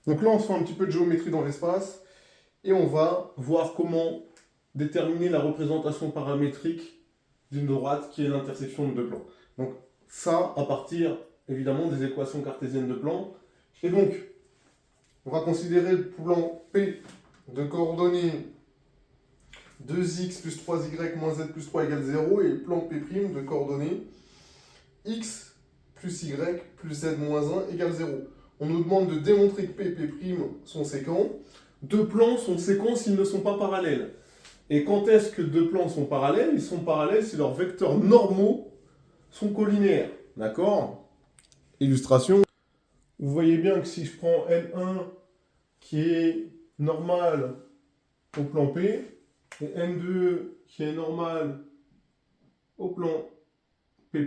Donc là, on se fait un petit peu de géométrie dans l'espace et on va voir comment déterminer la représentation paramétrique d'une droite qui est l'intersection de deux plans. Donc ça, à partir évidemment des équations cartésiennes de plan. Et donc, on va considérer le plan P de coordonnées 2x plus 3y moins z plus 3 égale 0 et le plan P' de coordonnées x plus y plus z moins 1 égale 0. On nous demande de démontrer que P et P' sont séquents. Deux plans sont séquents s'ils ne sont pas parallèles. Et quand est-ce que deux plans sont parallèles? Ils sont parallèles si leurs vecteurs normaux sont colinéaires. D'accord? Illustration. Vous voyez bien que si je prends N1 qui est normal au plan P et N2 qui est normal au plan P',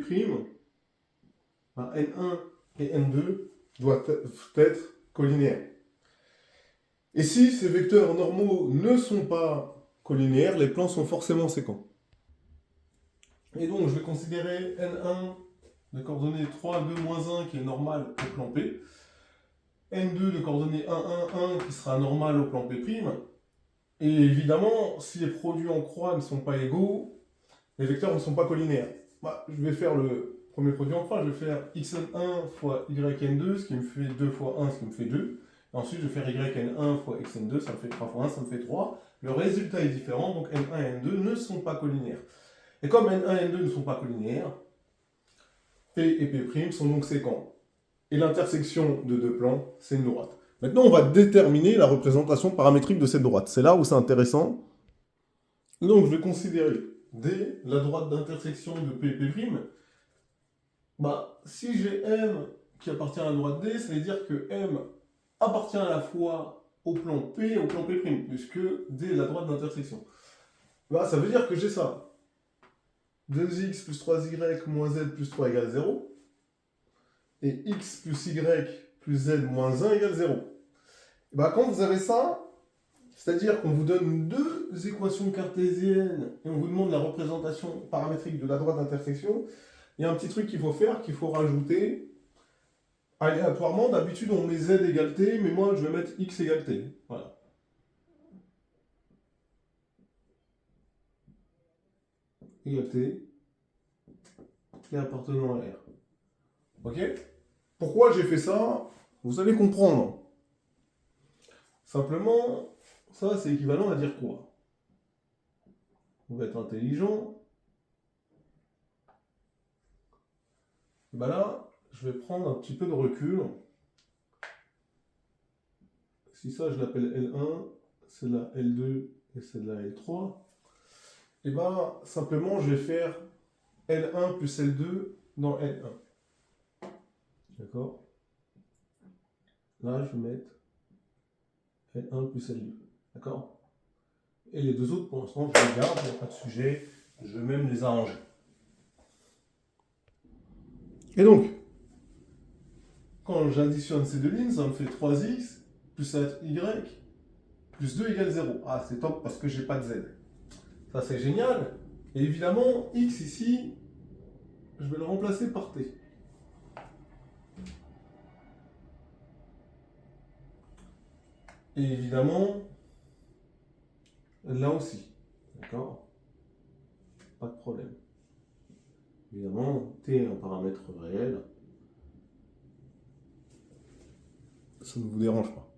ben N1 et N2 doivent être colinéaires. Et si ces vecteurs normaux ne sont pas colinéaires, les plans sont forcément séquents. Et donc, je vais considérer N1 de coordonnées 3, 2, moins 1 qui est normal au plan P, N2 de coordonnées 1, 1, 1 qui sera normal au plan P', et évidemment, si les produits en croix ne sont pas égaux, les vecteurs ne sont pas colinéaires. Bah, je vais faire le premier produit en croix, je vais faire xn1 fois yn2, ce qui me fait 2 fois 1, ce qui me fait 2. Et ensuite, je vais faire yn1 fois xn2, ça me fait 3 fois 1, ça me fait 3. Le résultat est différent, donc n1 et n2 ne sont pas colinéaires. Et comme n1 et n2 ne sont pas colinéaires, P et P' sont donc séquents. Et l'intersection de deux plans, c'est une droite. Maintenant, on va déterminer la représentation paramétrique de cette droite. C'est là où c'est intéressant. Donc, je vais considérer D, la droite d'intersection de P et P'. Bah, si j'ai M qui appartient à la droite D, ça veut dire que M appartient à la fois au plan P et au plan P', puisque D est la droite d'intersection. Bah, ça veut dire que j'ai ça. 2x plus 3y moins z plus 3 égale 0. Et x plus y plus z moins 1 égale 0. Bah, quand vous avez ça, c'est-à-dire qu'on vous donne deux équations cartésiennes et on vous demande la représentation paramétrique de la droite d'intersection, il y a un petit truc qu'il faut faire, qu'il faut rajouter aléatoirement. D'habitude, on met z égale t, mais moi, je vais mettre x égale t. Voilà. Égale t, et appartenant à R. Ok? Pourquoi j'ai fait ça? Vous allez comprendre. Simplement, ça, c'est équivalent à dire quoi? On va être intelligent. Et ben là, je vais prendre un petit peu de recul. Si ça, je l'appelle L1, c'est la L2 et c'est la L3. Et ben, simplement, je vais faire L1 plus L2 dans L1. D'accord? Là, je vais mettre L1 plus L2. D'accord? Et les deux autres, pour l'instant, je les garde, il n'y a pas de sujet. Je vais même les arranger. Et donc, quand j'additionne ces deux lignes, ça me fait 3x plus 7y plus 2 égale 0. Ah, c'est top parce que j'ai pas de z. Ça, c'est génial. Et évidemment, x ici, je vais le remplacer par t. Et évidemment, là aussi. D'accord? Pas de problème. Évidemment, t est un paramètre réel. Ça ne vous dérange pas.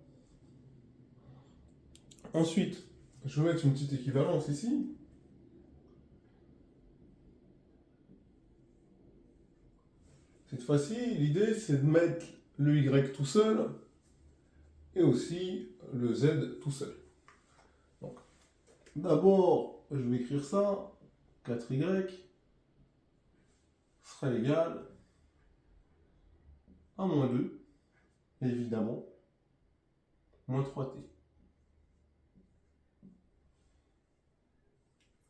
Ensuite, je vais mettre une petite équivalence ici. Cette fois-ci, l'idée, c'est de mettre le y tout seul et aussi le z tout seul. Donc, d'abord, je vais écrire ça. 4y sera égal à moins 2, évidemment, moins 3t.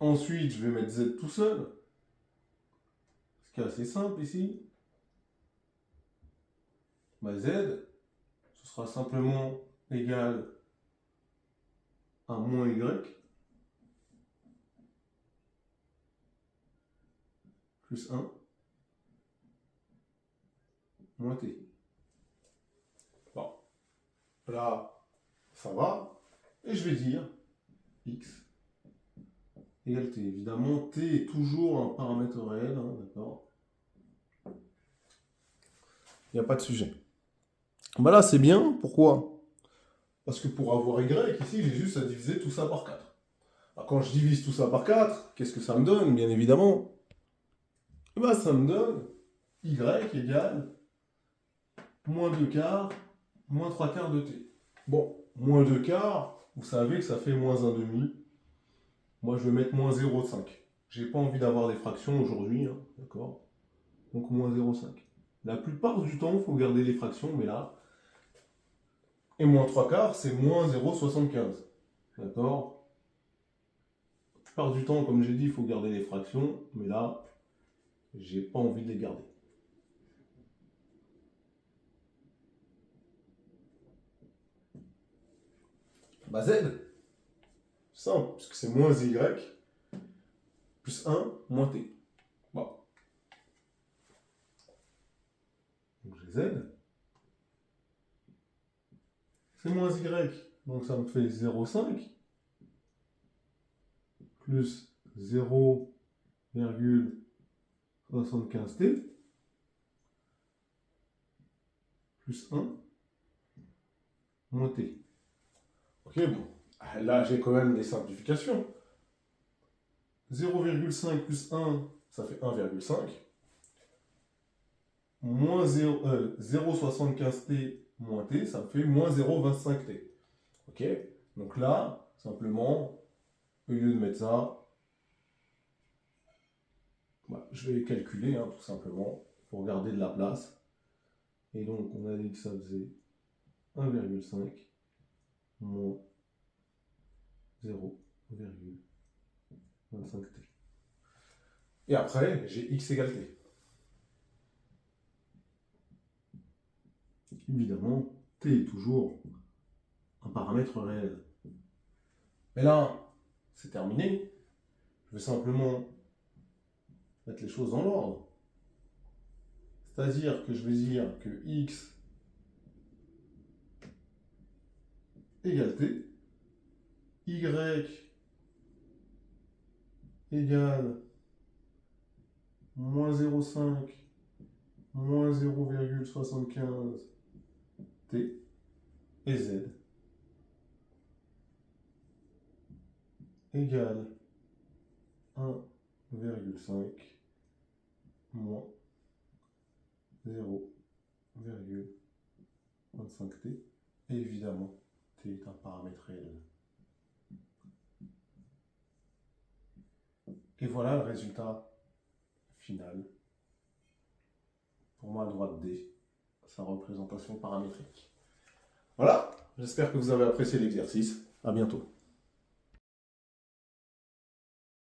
Ensuite, je vais mettre z tout seul, ce qui est assez simple ici. Bah, z, ce sera simplement égal à moins y plus 1 moins t. Bon. là, ça va. Et je vais dire x égale t. Évidemment, t est toujours un paramètre réel, hein, d'accord? Il n'y a pas de sujet. Bah là, c'est bien. Pourquoi? Parce que pour avoir y, ici, j'ai juste à diviser tout ça par 4. Alors, quand je divise tout ça par 4, qu'est-ce que ça me donne, bien évidemment? Eh ben, ça me donne y égale moins 2 quarts, moins 3 quarts de t. Bon, moins 2 quarts, vous savez que ça fait moins 1 demi. Moi, je vais mettre moins 0,5. J'ai pas envie d'avoir des fractions aujourd'hui, hein, d'accord? Donc moins 0,5. La plupart du temps, il faut garder les fractions, mais là... Et moins 3 quarts, c'est moins 0,75. D'accord? La plupart du temps, comme j'ai dit, il faut garder les fractions, mais là, j'ai pas envie de les garder. Bah Z, simple, puisque c'est moins y plus 1 moins t. Bon. Donc j'ai z. C'est moins y, donc ça me fait 0,5 plus 0,75t plus 1 moins t. Ok, bon. Là, j'ai quand même des simplifications. 0,5 plus 1, ça fait 1,5. Moins 0,75t moins t, ça me fait moins 0,25t. Ok? Donc là, simplement, au lieu de mettre ça, bah, je vais calculer, hein, tout simplement, pour garder de la place. Et donc, on a dit que ça faisait 1,5 moins 0,25t. Et après, j'ai x égale t. Évidemment, t est toujours un paramètre réel. Mais là, c'est terminé. Je vais simplement mettre les choses dans l'ordre. C'est-à-dire que je vais dire que x égale t, y égale moins 0,5 moins 0,75 t et z égale 1,5 moins 0,25t. Et évidemment, t est un paramètre réel. Et voilà le résultat final. Pour moi, à droite D, sa représentation paramétrique. Voilà, j'espère que vous avez apprécié l'exercice. À bientôt.